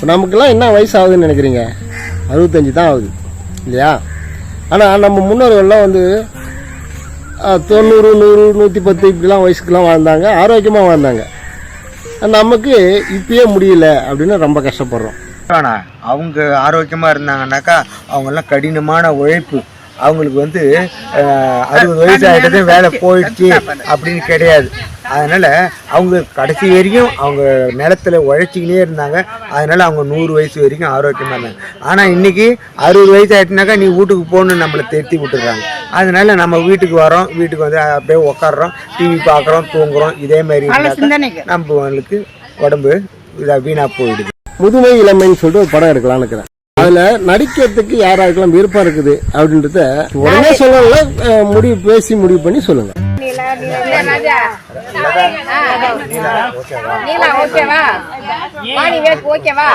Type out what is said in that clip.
நமக்கெல்லாம் என்ன வயசு ஆகுதுன்னு நினைக்கிறீங்க? 65 தான் ஆகுது இல்லையா? ஆனால் நம்ம முன்னோர்கள்லாம் வந்து 90, 100, 110 இப்படிலாம் வயசுக்கெல்லாம் வாழ்ந்தாங்க, ஆரோக்கியமாக வாழ்ந்தாங்க. நமக்கு இப்பயே முடியல அப்படின்னு ரொம்ப கஷ்டப்படுறோம். ஆனால் அவங்க ஆரோக்கியமாக இருந்தாங்கன்னாக்கா அவங்கெல்லாம் கடினமான உழைப்பு. அவங்களுக்கு வந்து 60 வயசு ஆகிட்டதே வேலை போயிடுச்சு அப்படின்னு கிடையாது. அதனால் அவங்க கடைசி வரைக்கும் அவங்க நிலத்தில் உழைச்சிக்கினே இருந்தாங்க. அதனால் அவங்க 100 வயசு வரைக்கும் ஆரோக்கியமாக இருந்தாங்க. ஆனால் இன்றைக்கி 60 வயசு ஆகிட்டுனாக்கா நீ வீட்டுக்கு போகணுன்னு நம்மளை திருத்தி விட்டுடுறாங்க. அதனால் நம்ம வீட்டுக்கு வரோம், வீட்டுக்கு வந்து அப்படியே உட்காடுறோம், டிவி பார்க்குறோம், தூங்குறோம். இதேமாரி நம்மளுக்கு உடம்பு இதாக வீணாக போயிடுது. முதுமை இளமைன்னு சொல்லிட்டு ஒரு படம் எடுக்கலாம்னு இருக்கிறேன். அதுல நடிக்கிறதுக்கு யாராருக்கெல்லாம் விருப்பம் இருக்குது அப்படின்றத உடனே சொல்லல, பேசி முடிவு பண்ணி சொல்லுங்க. ஓகேவா?